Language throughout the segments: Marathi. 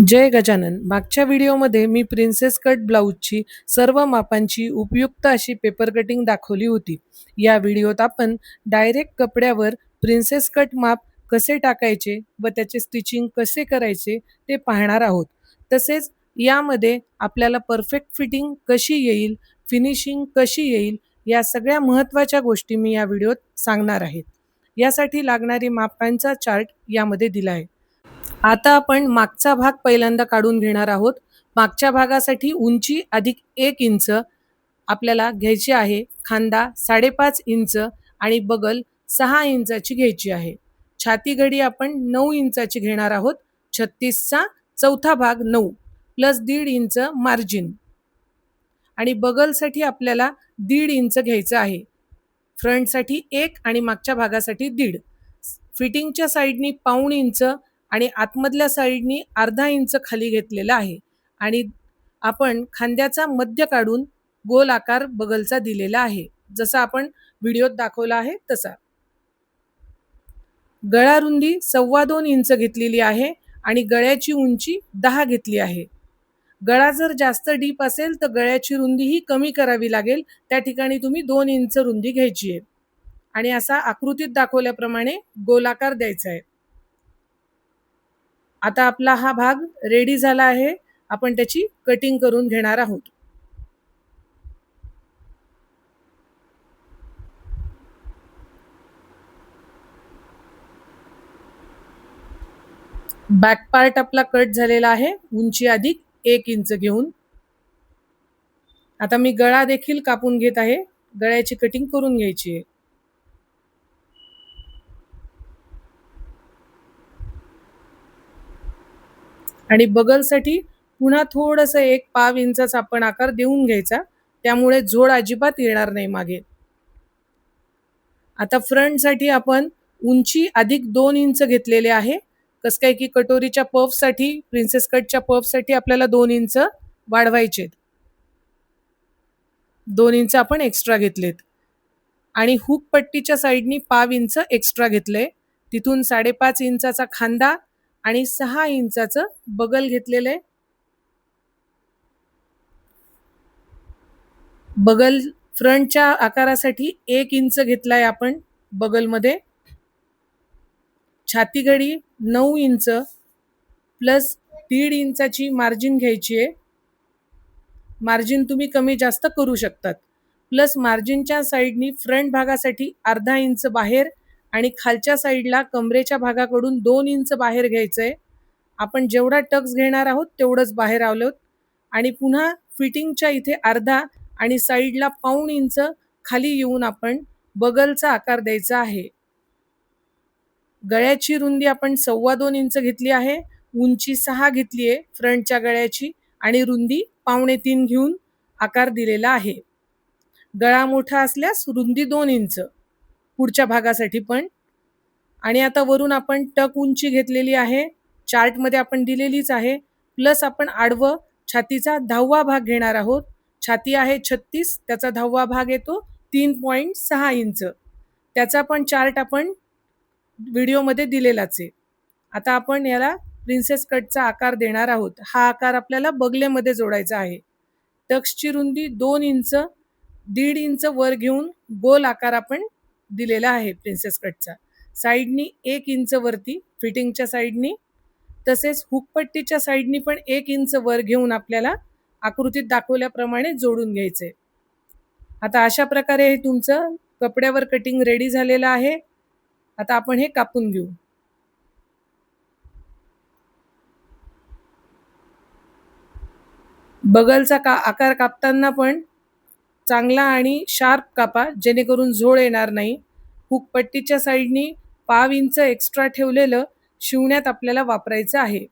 जय गजानन. मागच्या व्हिडिओमध्ये मी प्रिन्सेस कट ब्लाऊजची सर्व मापांची उपयुक्त अशी पेपर कटिंग दाखवली होती. या व्हिडिओत आपण डायरेक्ट कपड्यावर प्रिन्सेस कट माप कसे टाकायचे व त्याचे स्टिचिंग कसे करायचे ते पाहणार आहोत. तसेच यामध्ये आपल्याला परफेक्ट फिटिंग कशी येईल, फिनिशिंग कशी येईल, या सगळ्या महत्त्वाच्या गोष्टी मी या व्हिडिओत सांगणार आहे. यासाठी लागणारी मापांचा चार्ट यामध्ये दिला आहे. आता आपण मागचा भाग पहिल्यांदा काढून घेणार आहोत. मागच्या भागासाठी उंची अधिक 1 इंच आपल्याला घ्यायची आहे. खांदा 5.5 इंच आणि बगल 6 इंचाची घ्यायची आहे. छाती घडी आपण 9 इंचाची घेणार आहोत. 36चा चौथा भाग 9 प्लस 1.5 इंच मार्जिन आणि बगलसाठी आपल्याला 1.5 इंच घ्यायचं आहे. फ्रंटसाठी 1 आणि मागच्या भागासाठी 1.5. फिटिंगच्या साईडनी 1.5 इंच आणि आतमधल्या साईडनी अर्धा इंच खाली घेतलेला आहे आणि आपण खांद्याचा मध्य काढून गोल आकार बगलचा दिलेला आहे, जसा आपण व्हिडिओत दाखवला आहे तसा. गळा रुंदी 2.25 इंच घेतलेली आहे आणि गळ्याची उंची 10 घेतली आहे. गळा जर जास्त डीप असेल तर गळ्याची रुंदी ही कमी करावी लागेल. त्या ठिकाणी तुम्ही 2 इंच रुंदी घ्यायची आहे आणि असा आकृतीत दाखवल्याप्रमाणे गोलाकार द्यायचा आहे. आता आपला हा भाग रेडी झाला आहे. आपण त्याची कटिंग करून घेणार आहोत. बॅक पार्ट आपला कट झालेला आहे, उंची अधिक 1 इंच घेऊन. आता मी गळा देखील कापून घेत आहे. गळ्याची कटिंग करून घ्यायची आहे. आणि बगलसाठी पुन्हा थोडंसं 1 इंचाचा आपण आकार देऊन घ्यायचा, त्यामुळे जोड अजिबात येणार नाही मागे. आता फ्रंटसाठी आपण उंची अधिक 2 इंच घेतलेले आहे. कसं काय की कटोरीच्या पफसाठी, प्रिन्सेस कटच्या पफसाठी आपल्याला 2 इंच वाढवायचे. 2 इंच आपण एक्स्ट्रा घेतलेत आणि हुक पट्टीच्या साईडनी 1/2 इंच एक्स्ट्रा घेतले. तिथून 5.5 इंचाचा खांदा आणि 6 इंचाचं बगल घेतलेले. बगल फ्रंटच्या आकारासाठी 1 इंच घेतलाय आपण बगलमध्ये. छाती घडी 9 इंच प्लस 1.5 इंचाची मार्जिन घ्यायची आहे. मार्जिन तुम्ही कमी जास्त करू शकतात. प्लस मार्जिनच्या साईडनी फ्रंट भागासाठी अर्धा इंच बाहेर आणि खालच्या साईडला कमरेच्या भागाकडून 2 इंच बाहेर घ्यायचं आहे. आपण जेवढा टक्स घेणार आहोत तेवढंच बाहेर आलोत आणि पुन्हा फिटिंगच्या इथे अर्धा आणि साईडला 1/2 इंच खाली येऊन आपण बगलचा आकार द्यायचा आहे. गळ्याची रुंदी आपण 2.25 इंच घेतली आहे. उंची 6 घेतली आहे फ्रंटच्या गळ्याची आणि रुंदी 2.25 घेऊन आकार दिलेला आहे. गळा मोठा असल्यास रुंदी 2 इंच पुढच्या भागासाठी पण. आणि आता वरून आपण टक उंची घेतलेली आहे, चार्टमध्ये आपण दिलेलीच आहे. प्लस आपण आडवं छातीचा 10वा भाग घेणार आहोत. छाती आहे 36, त्याचा 10वा भाग येतो 3.6 इंच. त्याचा पण चार्ट आपण व्हिडिओमध्ये दिलेलाच आहे. आता आपण याला प्रिन्सेस कटचा आकार देणार आहोत. हा आकार आपल्याला बगलेमध्ये जोडायचा आहे. टक्सची रुंदी 2 इंच, 1.5 इंच वर घेऊन गोल आकार आपण दिलेला आहे प्रिन्सेस कटचा. साईडनी 1 इंच वरती फिटिंगच्या साईडनी, तसेच हुकपट्टीच्या साईडनी पण 1 इंच वर घेऊन आपल्याला आकृतीत दाखवल्याप्रमाणे जोडून घ्यायचे. आता अशा प्रकारे हे तुमचं कपड्यावर कटिंग रेडी झालेलं आहे. आता आपण हे कापून घेऊ. बगलचा आकार कापताना पण चांगला आणि शार्प कापा, जेणेकरून झोळ येणार नाही. हुकपट्टीच्या साईडनी 1/2 इंच एक्स्ट्रा ठेवलेलं शिवण्यात आपल्याला वापरायचं आहे.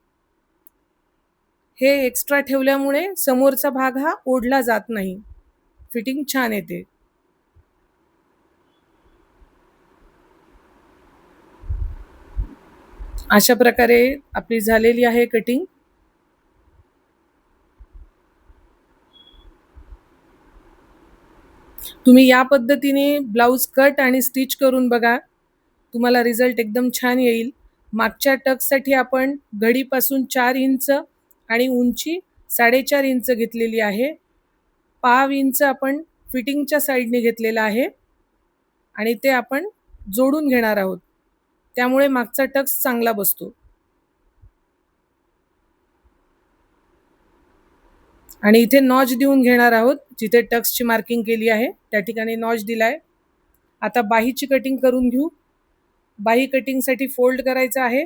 हे एक्स्ट्रा ठेवल्यामुळे समोरचा भाग हा ओढला जात नाही, फिटिंग छान येते. अशा प्रकारे आपली झालेली आहे कटिंग. तुम्ही या पद्धतीने ब्लाऊज कट आणि स्टिच करून बघा, तुम्हाला रिझल्ट एकदम छान येईल. मागच्या टक्ससाठी आपण घडीपासून 4 इंच आणि उंची 4.5 इंच घेतलेली आहे. पाव इंच आपण फिटिंगच्या साईडने घेतलेला आहे आणि ते आपण जोडून घेणार आहोत. त्यामुळे मागचा टक्स चांगला बसतो. आणि इथे नॉच देऊन घेणार आहोत. जिथे टक्सची मार्किंग केली आहे त्या ठिकाणी नॉच दिलाय. आता बाहीची कटिंग करून घेऊ. बाही कटिंगसाठी फोल्ड करायचं आहे.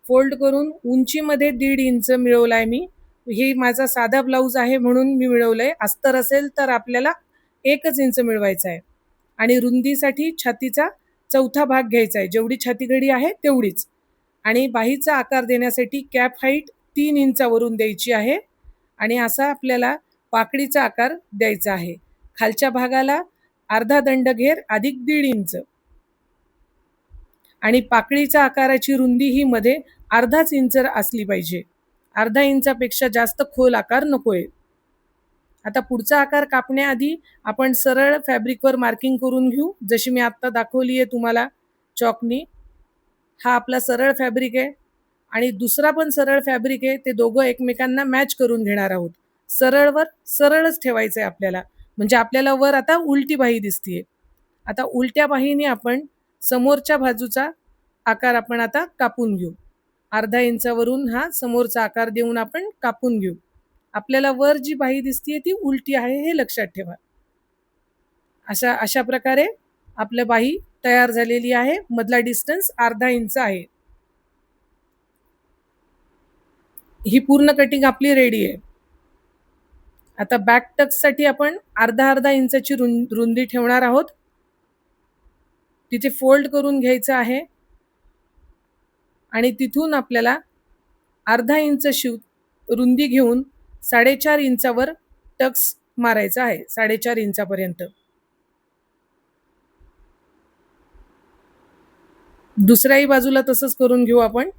फोल्ड करून उंचीमध्ये 1.5 इंच मिळवलाय मी. हे माझा साधा ब्लाऊज आहे म्हणून मी मिळवलंय. अस्तर असेल तर आपल्याला 1 इंच मिळवायचा आहे. आणि रुंदीसाठी छातीचा चौथा भाग घ्यायचा आहे. जेवढी छाती घडी आहे तेवढीच. आणि बाहीचा आकार देण्यासाठी कॅप हाईट 3 इंचावरून द्यायची आहे. आणि असा आपल्याला पाकळीचा आकार द्यायचा आहे. खालच्या भागाला अर्धा दंडघेर अधिक 1.5 इंच आणि पाकळीच्या आकाराची रुंदी ही मध्ये अर्धाच इंच असली पाहिजे. अर्धा इंचापेक्षा जास्त खोल आकार नकोय. आता पुढचा आकार कापण्याआधी आपण सरळ फॅब्रिकवर मार्किंग करून घेऊ. जशी मी आत्ता दाखवली आहे तुम्हाला चॉकनी. हा आपला सरळ फॅब्रिक आहे आणि दुसरा पण सरळ फॅब्रिक आहे. ते दोघं एकमेकांना मॅच करून घेणार आहोत. सरळवर सरळच ठेवायचं आहे आपल्याला. म्हणजे आपल्याला वर आता उलटी बाही दिसतीये. आता उलट्या बाहीने आपण समोरच्या बाजूचा आकार आपण आता कापून घेऊ. अर्धा इंचावरून हा समोरचा आकार देऊन आपण कापून घेऊ. आपल्याला वर जी बाही दिसतीये ती उलटी आहे हे लक्षात ठेवा. अशा प्रकारे आपल्या बाही तयार झालेली आहे. मधला डिस्टन्स अर्धा इंच आहे. ही पूर्ण कटिंग आपली रेडी आहे. आता बॅक टक्ससाठी आपण अर्धा इंचाची रुंदी ठेवणार आहोत. तिथे फोल्ड करून घ्यायचं आहे आणि तिथून आपल्याला अर्धा इंच रुंदी घेऊन 4.5 इंचावर टक्स मारायचा आहे. 4.5 इंचापर्यंत. दुसऱ्याही बाजूला तसंच करून घेऊ आपण.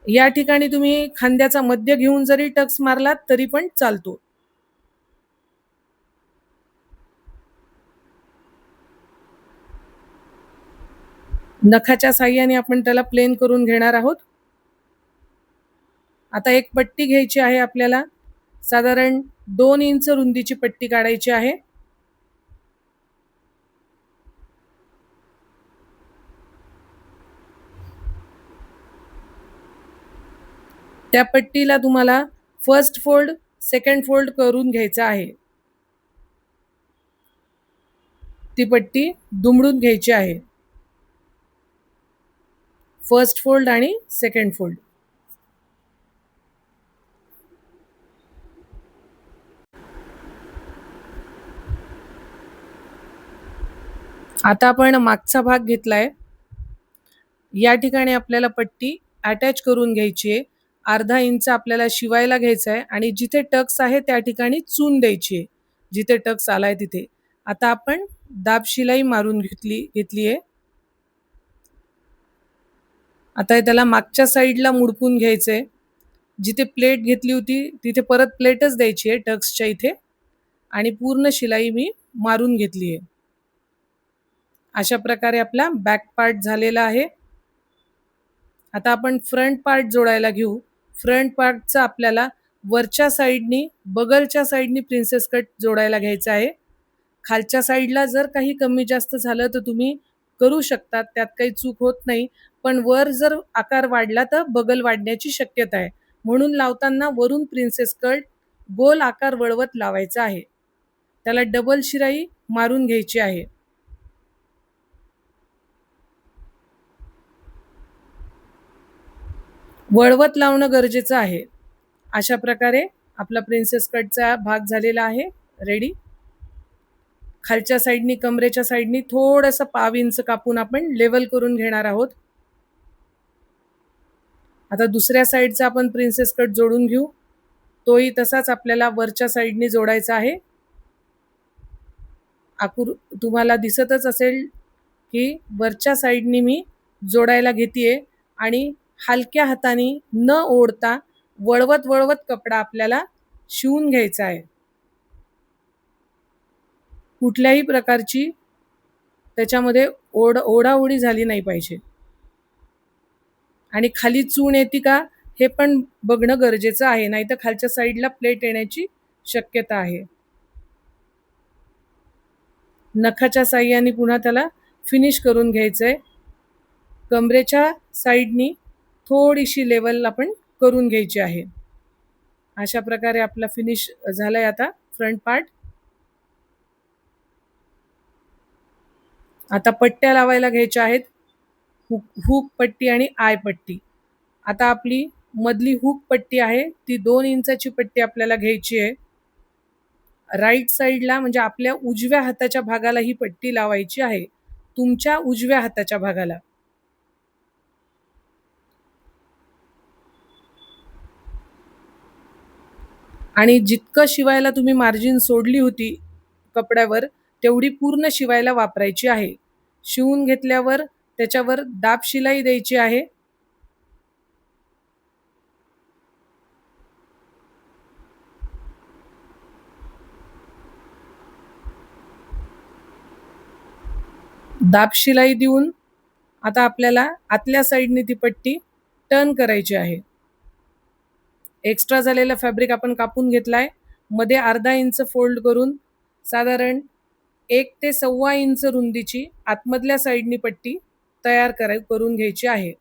या ठिकाणी तुम्ही खांद्याचा मध्य घेऊन जरी टक्स मारलात तरी पण चालतो. नखाच्या साहाय्याने आपण त्याला प्लेन करून घेणार आहोत. आता एक पट्टी घ्यायची आहे आपल्याला. साधारण 2 इंच रुंदीची पट्टी काढायची आहे. त्या पट्टीला तुम्हाला फर्स्ट फोल्ड, सेकंड फोल्ड करून घ्यायचा आहे. ती पट्टी दुमडून घ्यायची आहे. फर्स्ट फोल्ड आणि सेकंड फोल्ड. आता आपण मागचा भाग घेतलाय. या ठिकाणी आपल्याला पट्टी अटॅच करून घ्यायची आहे. अर्धा इंच आपल्याला शिवायला घ्यायचा आहे आणि जिथे टक्स आहे त्या ठिकाणी चून द्यायची आहे. जिथे टक्स आलाय तिथे. आता आपण दाब शिलाई मारून घेतली आहे. आता त्याला मागच्या साईडला मुडपून घ्यायचंय. जिथे प्लेट घेतली होती तिथे परत प्लेटच द्यायची आहे टक्सच्या इथे आणि पूर्ण शिलाई मी मारून घेतली आहे. अशा प्रकारे आपला बॅक पार्ट झालेला आहे. आता आपण फ्रंट पार्ट जोडायला घेऊ. फ्रंट पार्टचा आपल्याला वरच्या साईडनी बगलच्या साईडनी प्रिन्सेस कट जोडायला घ्यायचा आहे. खालच्या साईडला जर काही कमी जास्त झालं तर तुम्ही करू शकता. त्यात काही चूक होत नाही. पण वर जर आकार वाढला तर बगल वाढण्याची शक्यता आहे. म्हणून लावताना वरून प्रिन्सेस कट गोल आकार वळवत लावायचा आहे. त्याला डबल शिराई मारून घ्यायची आहे. वळवत लावणं गरजेचं आहे. अशा प्रकारे आपला प्रिन्सेस कटचा भाग झालेला आहे रेडी. खालच्या साईडनी कमरेच्या साईडनी थोडंसं पाव इंच कापून आपण लेवल करून घेणार आहोत. आता दुसऱ्या साईडचा आपण प्रिन्सेस कट जोडून घेऊ. तोही तसाच आपल्याला वरच्या साईडनी जोडायचा आहे. तुम्हाला दिसतच असेल की वरच्या साईडनी मी जोडायला घेतेय आणि हलक्या हाताने न ओढता वळवत वळवत कपडा आपल्याला शिवून घ्यायचा आहे. कुठल्याही प्रकारची त्याच्यामध्ये ओढाओढी झाली नाही पाहिजे. आणि खाली चून येते का हे पण बघणं गरजेचं आहे, नाहीतर खालच्या साईडला प्लेट येण्याची शक्यता आहे. नखाच्या साह्याने पुन्हा त्याला फिनिश करून घ्यायचंय. कमरेच्या साईडनी थोडीशी लेवल आपण करून घ्यायची आहे. अशा प्रकारे आपला फिनिश झालाय आता फ्रंट पार्ट. आता पट्ट्या लावायला घ्यायच्या आहेत. हुक पट्टी आणि आय पट्टी. आता आपली मधली हुक पट्टी आहे ती 2 इंचाची पट्टी आपल्याला घ्यायची आहे. राईट साईडला म्हणजे आपल्या उजव्या हाताच्या भागाला ही पट्टी लावायची आहे, तुमच्या उजव्या हाताच्या भागाला. आणि जितकं शिवायला तुम्ही मार्जिन सोडली होती कपड्यावर तेवढी पूर्ण शिवायला वापरायची आहे. शिवून घेतल्यावर त्याच्यावर दाब शिलाई द्यायची आहे. दाब शिलाई देऊन आता आपल्याला आतल्या साईडने ती पट्टी टर्न करायची आहे. एक्स्ट्रा झालेला फॅब्रिक आपण कापून घेतलाय. मध्ये अर्धा इंच फोल्ड करून साधारण 1 ते 1.25 इंच रुंदीची आतमधल्या साईडनी पट्टी तयार करून घ्यायची आहे.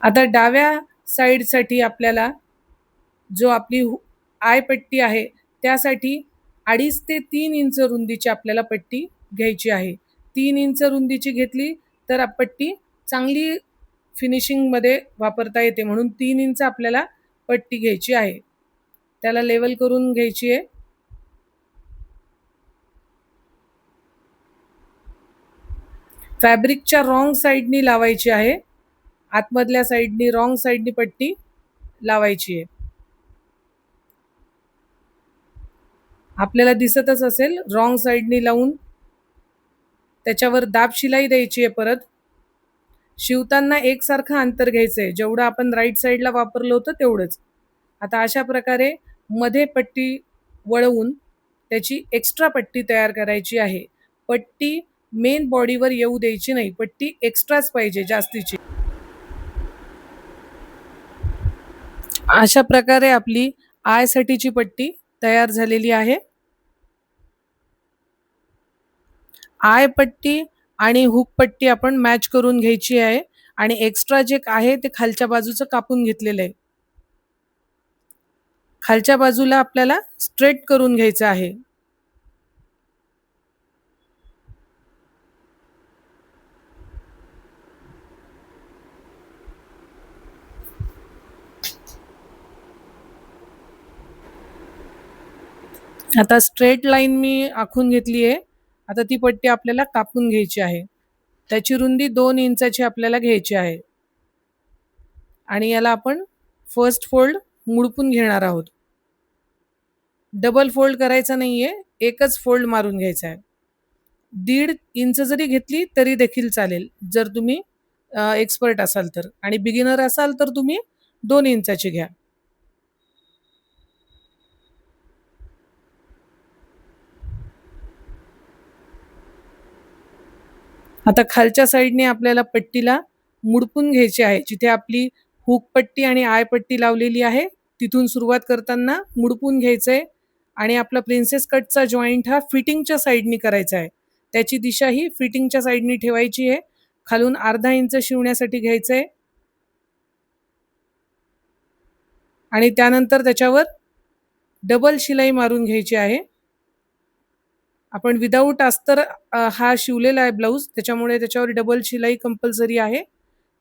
आता डाव्या साईडसाठी आपल्याला जो आपली आय पट्टी आहे त्यासाठी 2.5 ते 3 इंच रुंदीची आपल्याला पट्टी घ्यायची आहे. 3 इंच रुंदीची घेतली तर पट्टी चांगली फिनिशिंगमध्ये वापरता येते, म्हणून 3 इंच आपल्याला पट्टी घ्यायची आहे. त्याला लेवल करून घ्यायची आहे. फॅब्रिकच्या रॉंग साईडनी लावायची आहे. आतमधल्या साईडनी रॉंग साईडनी पट्टी लावायची आहे. आपल्याला दिसतच असेल रॉंग साईडनी लावून त्याच्यावर दाब शिलाई द्यायची आहे. परत शिवताना एकसारखं अंतर घ्यायचं आहे, जेवढं आपण राईट साईडला वापरलं होतं तेवढंच. आता अशा प्रकारे मध्ये पट्टी वळवून त्याची एक्स्ट्रा पट्टी तयार करायची आहे. पट्टी मेन बॉडीवर येऊ द्यायची नाही, पट्टी एक्स्ट्राच पाहिजे जास्तीची. अशा प्रकारे आपली आयसाठीची पट्टी तयार झालेली आहे. आय पट्टी आणि हुक पट्टी आपण मॅच करून घ्यायची आहे आणि एक्स्ट्रा जे आहे ते खालच्या बाजूचं कापून घेतलेलं आहे. खालच्या बाजूला आपल्याला स्ट्रेट करून घ्यायचं आहे. आता स्ट्रेट लाईन मी आखून घेतली आहे. आता ती पट्टी आपल्याला कापून घ्यायची आहे. त्याची रुंदी 2 इंचाची आपल्याला घ्यायची आहे आणि याला आपण फर्स्ट फोल्ड मुडपून घेणार आहोत. डबल फोल्ड करायचा नाहीये, एकच फोल्ड मारून घ्यायचा आहे. 1.5 इंच जरी घेतली तरी देखील चालेल जर तुम्ही एक्सपर्ट असाल तर, आणि बिगिनर असाल तर तुम्ही 2 इंचाची घ्या. आता खालच्या साईडने आपल्याला पट्टीला मुडपून घ्यायची आहे. जिथे आपली हुक पट्टी आणि आय पट्टी लावलेली आहे तिथून सुरुवात करताना मुडपून घ्यायचं आहे आणि आपला प्रिन्सेस कटचा जॉईंट हा फिटिंगच्या साईडनी करायचा आहे. त्याची दिशा ही फिटिंगच्या साईडनी ठेवायची आहे. खालून अर्धा इंच शिवण्यासाठी घ्यायचं आहे आणि त्यानंतर त्याच्यावर डबल शिलाई मारून घ्यायची आहे. आपण विदाऊट अस्तर हा शिवलेला आहे ब्लाऊज, त्याच्यामुळे त्याच्यावर डबल शिलाई कंपल्सरी आहे.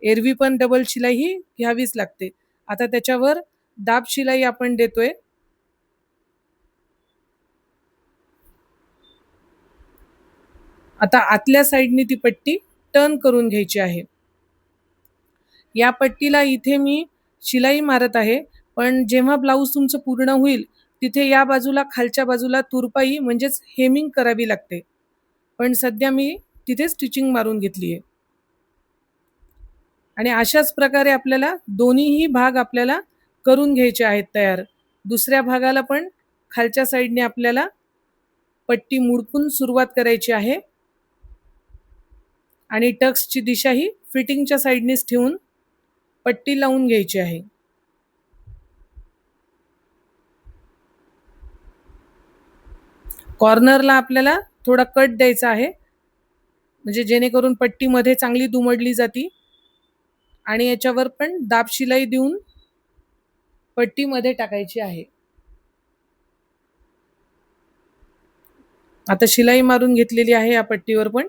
एरवी पण डबल शिलाई ही घ्यावीच लागते. आता त्याच्यावर दाब शिलाई आपण देतोय. आता आतल्या साईडने ती पट्टी टर्न करून घ्यायची आहे. या पट्टीला इथे मी शिलाई मारत आहे, पण जेव्हा ब्लाऊज तुमचं पूर्ण होईल तिथे या बाजूला खालच्या बाजूला तुरपाई म्हणजेच हेमिंग करावी लागते, पण सध्या मी तिथे स्टिचिंग मारून घेतली आहे. आणि अशाच प्रकारे आपल्याला दोन्हीही भाग आपल्याला करून घ्यायचे आहेत तयार. दुसऱ्या भागाला पण खालच्या साईडने आपल्याला पट्टी मुडपून सुरुवात करायची आहे आणि टक्सची दिशा ही फिटिंगच्या साईडनेच ठेवून पट्टी लावून घ्यायची आहे. कॉर्नरला आपल्याला थोडा कट द्यायचा आहे, म्हणजे जेणेकरून पट्टी मध्ये चांगली दुमडली जाती आणि याच्यावर पण दाब शिलाई देऊन पट्टी मध्ये टाकायची आहे. आता शिलाई मारून घेतलेली आहे या पट्टीवर पण.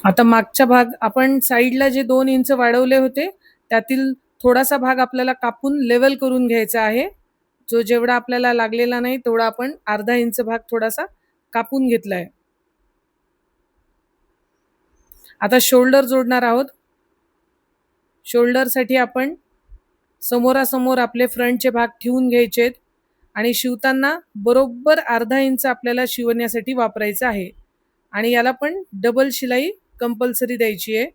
आता मागचा भाग आपण साईडला जे 2 इंच वाढवले होते त्यातील थोडासा भाग आपल्याला कापून लेवल करून घ्यायचा आहे. जो जेवढा आपल्याला लागलेला नाही तेवढा आपण अर्धा इंच भाग थोडासा कापून घेतलाय. आता शोल्डर जोडणार आहोत. शोल्डरसाठी आपण समोरासमोर आपले फ्रंटचे भाग ठेवून घ्यायचेत आणि शिवताना बरोबर अर्धा इंच आपल्याला शिवण्यासाठी वापरायचा आहे आणि याला पण डबल शिलाई कंपल्सरी द्यायची आहे.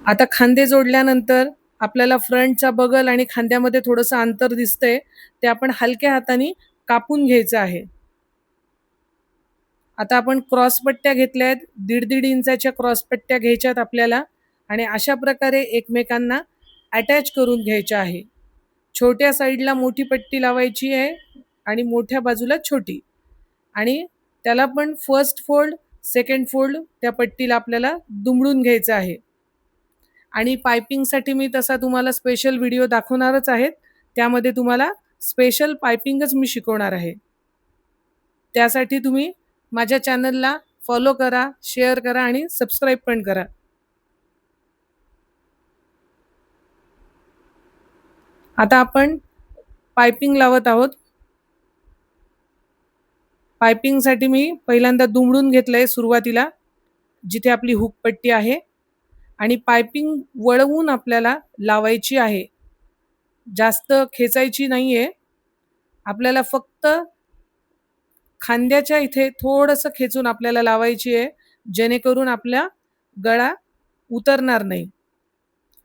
आता खांदे जोडल्यानंतर आपल्याला फ्रंटचा बगल आणि खांद्यामध्ये थोडंसं अंतर दिसतंय, ते आपण हलक्या हाताने कापून घ्यायचं आहे. आता आपण क्रॉस पट्ट्या घेतल्या आहेत, 1.5 इंचाच्या क्रॉस पट्ट्या घ्यायच्यात आपल्याला आणि अशा प्रकारे एकमेकांना अटॅच करून घ्यायच्या आहे. छोट्या साईडला मोठी पट्टी लावायची आहे आणि मोठ्या बाजूला छोटी, आणि त्याला पण फर्स्ट फोल्ड सेकंड फोल्ड त्या पट्टीला आपल्याला दुमडून घ्यायचं आहे. आणि पायपिंगसाठी मी तसा तुम्हाला स्पेशल व्हिडिओ दाखवणारच आहेत, त्यामध्ये तुम्हाला स्पेशल पायपिंगच मी शिकवणार आहे. त्यासाठी तुम्ही माझ्या चॅनलला फॉलो करा, शेअर करा आणि सबस्क्राईब पण करा. आता आपण पायपिंग लावत आहोत. पायपिंगसाठी मी पहिल्यांदा दुमडून घेतलंय सुरुवातीला, जिथे आपली हुक पट्टी आहे, आणि पायपिंग वळवून आपल्याला लावायची आहे. जास्त खेचायची नाहीये. आपल्याला फक्त खांद्याच्या इथे थोडंसं खेचून आपल्याला लावायची आहे, जेणेकरून आपला गळा उतरणार नाही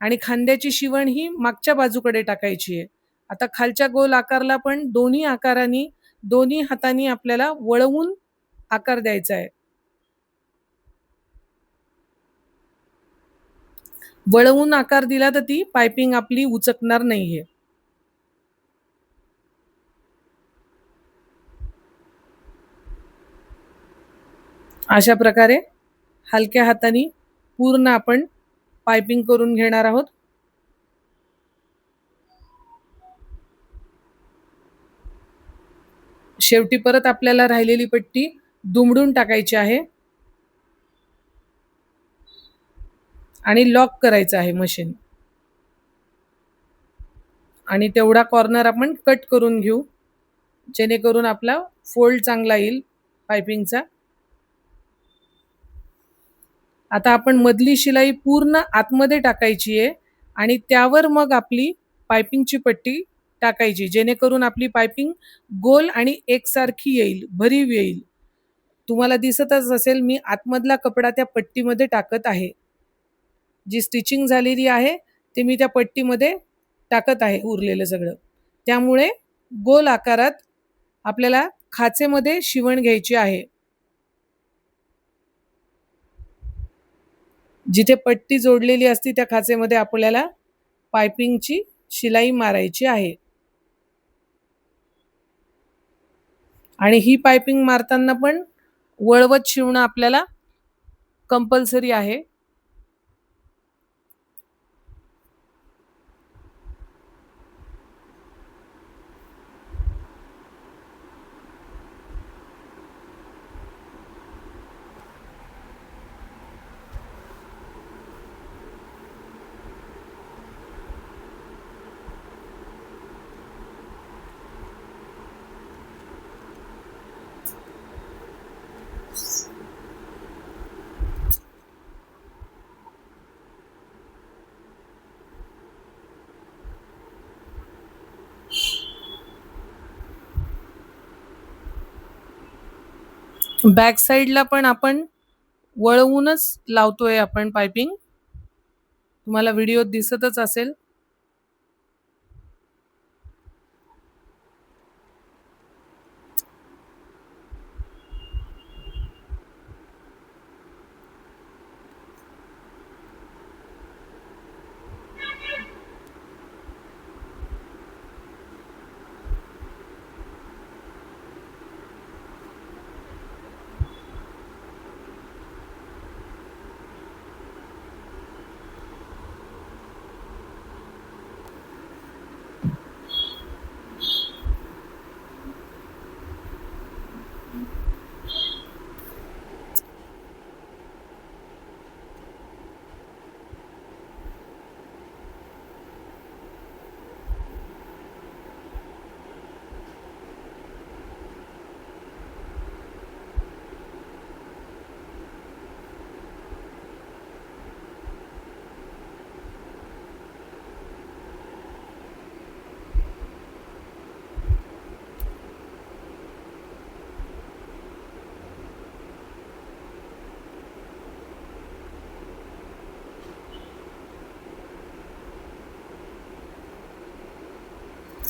आणि खांद्याची शिवण ही मागच्या बाजूकडे टाकायची आहे. आता खालच्या गोल आकारला पण दोन्ही आकारांनी दोन्ही हातांनी आपल्याला वळवून आकार द्यायचा आहे. वळवून आकार दिला तर ती पायपिंग आपली उचकणार नाहीये. अशा प्रकारे हलक्या हाताने पूर्ण आपण पायपिंग करून घेणार आहोत. शेवटी परत आपल्याला राहिलेली पट्टी दुमडून टाकायची आहे आणि लॉक करायचं आहे मशीन, आणि तेवढा कॉर्नर आपण कट करून घेऊ, जेणेकरून आपला फोल्ड चांगला येईल पायपिंगचा. आता आपण मधली शिलाई पूर्ण आतमध्ये टाकायची आहे आणि त्यावर मग आपली पायपिंगची पट्टी टाकायची, जेणेकरून आपली पायपिंग गोल आणि एकसारखी येईल, भरीव येईल. तुम्हाला दिसतच असेल मी आतमधला कपडा त्या पट्टीमध्ये टाकत आहे. जी स्टिचिंग झालेली आहे ते मी त्या पट्टीमध्ये टाकत आहे उरलेलं सगळं. त्यामुळे गोल आकारात आपल्याला खाचेमध्ये शिवण घ्यायची आहे. जिथे पट्टी जोडलेली असती त्या खाचेमध्ये आपल्याला पायपिंगची शिलाई मारायची आहे. आणि ही पायपिंग मारताना पण वळवत शिवणं आपल्याला कंपल्सरी आहे. बॅक साईडला पण आपण वळवूनच लावतोय आपण पायपिंग. तुम्हाला व्हिडिओत दिसतच असेल.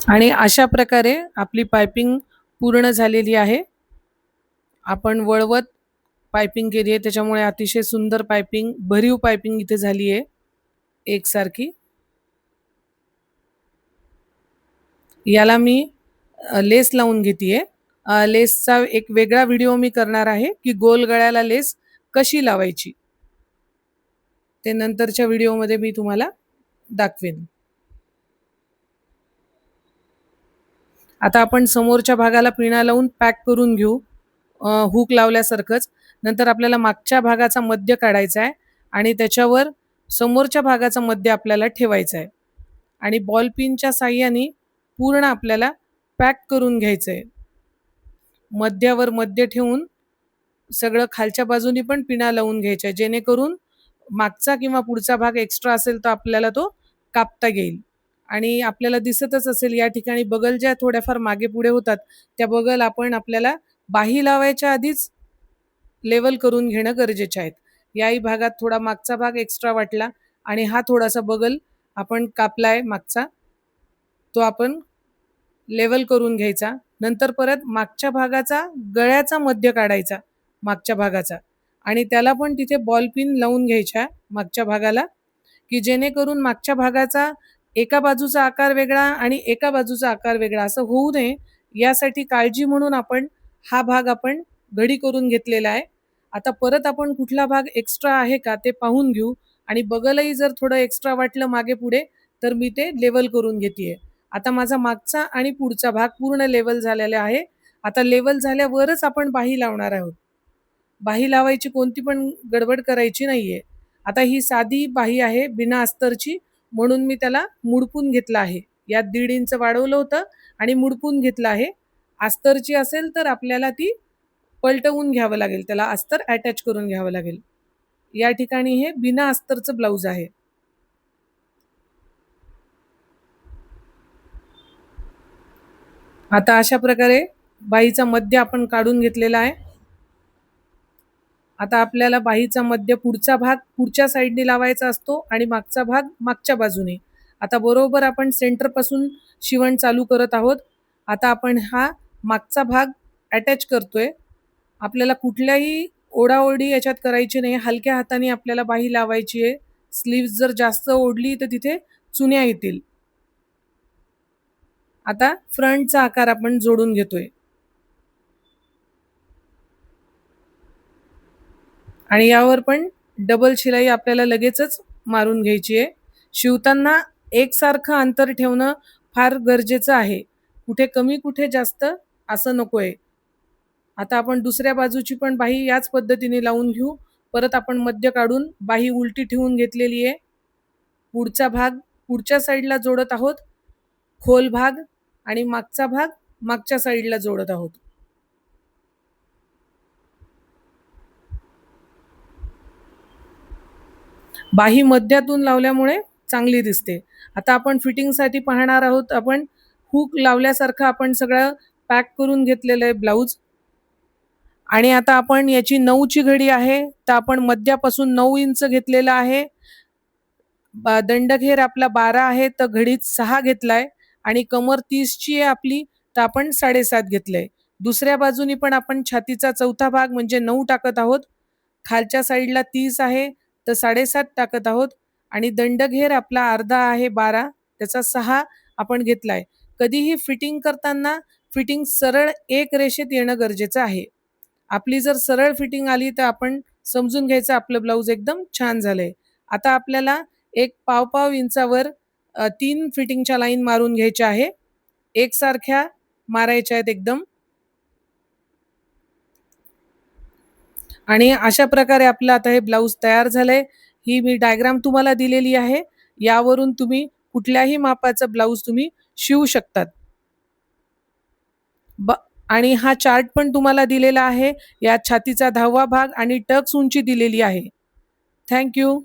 आणि अशा प्रकारे आपली पायपिंग पूर्ण झालेली आहे. आपण वळवत पायपिंग केली आहे, त्याच्यामुळे अतिशय सुंदर पायपिंग, भरीव पायपिंग इथे झाली आहे एकसारखी. याला मी लेस लावून घेतीये. लेसचा एक वेगळा व्हिडिओ मी करणार आहे की गोल गळ्याला लेस कशी लावायची, ते नंतरच्या व्हिडिओमध्ये मी तुम्हाला दाखवेन. आता आपण समोरच्या भागाला पिना लावून पॅक करून घेऊ, हुक लावल्यासारखंच. नंतर आपल्याला मागच्या भागाचा मध्य काढायचा आहे आणि त्याच्यावर समोरच्या भागाचा मध्य आपल्याला ठेवायचा आहे आणि बॉल पिनच्या साह्याने पूर्ण आपल्याला पॅक करून घ्यायचं आहे. मध्यावर मध्य ठेवून सगळं खालच्या बाजूनी पण पिना लावून घ्यायच्या, जेणेकरून मागचा किंवा पुढचा भाग एक्स्ट्रा असेल तर आपल्याला तो कापता येईल. आणि आपल्याला दिसतच असेल या ठिकाणी बगल ज्या थोड्याफार मागे पुढे होतात, त्या बगल आपण आपल्याला बाही लावायच्या आधीच लेवल करून घेणं गरजेचे आहेत. याही भागात थोडा मागचा भाग एक्स्ट्रा वाटला आणि हा थोडासा बगल आपण कापलाय मागचा, तो आपण लेवल करून घ्यायचा. नंतर परत मागच्या भागाचा गळ्याचा मध्य काढायचा मागच्या भागाचा आणि त्याला पण तिथे बॉल पिन लावून घ्यायच्या मागच्या भागाला, की जेणेकरून मागच्या भागाचा एका बाजूचा आकार वेगळा आणि एका बाजूचा आकार वेगळा असं होऊ नये, यासाठी काळजी म्हणून आपण हा भाग आपण घडी करून घेतलेला आहे. आता परत आपण कुठला भाग एक्स्ट्रा आहे का ते पाहून घेऊ आणि बगलही जर थोडं एक्स्ट्रा वाटलं मागे पुढे तर मी ते लेवल करून घेते. आता माझा मागचा आणि पुढचा भाग पूर्ण लेवल झालेला आहे. आता लेवल झाल्यावरच आपण बाही लावणार आहोत. बाही लावायची कोणती पण गडबड करायची नाहीये. आता ही साधी बाही आहे बिना अस्तरची, म्हणून मी त्याला मुडपून घेतलं आहे. यात 1.5 इंच वाढवलं होतं आणि मुडपून घेतलं आहे. अस्तरची असेल तर आपल्याला ती पलटवून घ्यावं लागेल, त्याला अस्तर अटॅच करून घ्यावं लागेल. या ठिकाणी हे बिना अस्तरचं ब्लाऊज आहे. आता अशा प्रकारे बाहीचा मध्य आपण काढून घेतलेला आहे. आता आपल्याला बाहीचा मध्य पुढचा भाग पुढच्या साईडने लावायचा असतो आणि मागचा भाग मागच्या बाजूने. आता बरोबर आपण सेंटरपासून शिवण चालू करत आहोत. आता आपण हा मागचा भाग अटॅच करतोय. आपल्याला कुठल्याही ओढाओढी याच्यात करायची नाही. हलक्या हाताने आपल्याला बाही लावायची आहे. स्लीव्ज जर जास्त ओढली तर तिथे चुन्या येतील. आता फ्रंटचा आकार आपण जोडून घेतोय आणि यावर पण डबल शिलाई आपल्याला लगेचच मारून घ्यायची आहे. शिवताना एकसारखं अंतर ठेवणं फार गरजेचं आहे. कुठे कमी कुठे जास्त असं नको आहे. आता आपण दुसऱ्या बाजूची पण बाही याच पद्धतीने लावून घेऊ. परत आपण मध्य काढून बाही उलटी ठेवून घेतलेली आहे. पुढचा भाग पुढच्या साईडला जोडत आहोत, खोल भाग आणि मागचा भाग मागच्या साईडला जोडत आहोत. बाही मध्यातून लावल्यामुळे चांगली दिसते. आता आपण फिटिंगसाठी पाहणार आहोत. आपण हुक लावल्यासारखं आपण सगळं पॅक करून घेतलेलं आहे ब्लाऊज आणि आता आपण याची 9ची घडी आहे, तर आपण मध्यापासून 9 इंच घेतलेला आहे. दंडघेर आपला 12 आहे, तर घडीत 6 घेतलाय आणि कमर 30ची आहे आपली, तर आपण 7.5 घेतलंय. दुसऱ्या बाजूनी पण आपण छातीचा चौथा भाग म्हणजे 9 टाकत आहोत. खालच्या साईडला 30 आहे, तर 7.5 टाकत आहोत आणि दंडघेर आपला अर्धा आहे 12, त्याचा 6 आपण घेतलाय. कधीही फिटिंग करताना फिटिंग सरळ एक रेषेत येणं गरजेचं आहे. आपली जर सरळ फिटिंग आली तर आपण समजून घ्यायचं आपलं ब्लाऊज एकदम छान झालंय. आता आपल्याला एक पाव-पाव इंचावर 3 फिटिंगच्या लाईन मारून घ्यायच्या आहे. एकसारख्या मारायच्या आहेत एकदम. आणि अशा प्रकारे आपलं आता हे ब्लाऊज तयार झालंय. ही मी डायग्राम तुम्हाला दिलेली आहे. यावरून तुम्ही कुठल्याही मापाचं ब्लाऊज तुम्ही शिवू शकतात. ब आणि हा चार्ट पण तुम्हाला दिलेला आहे. यात छातीचा 10वा भाग आणि टक्स उंची दिलेली आहे. Thank you.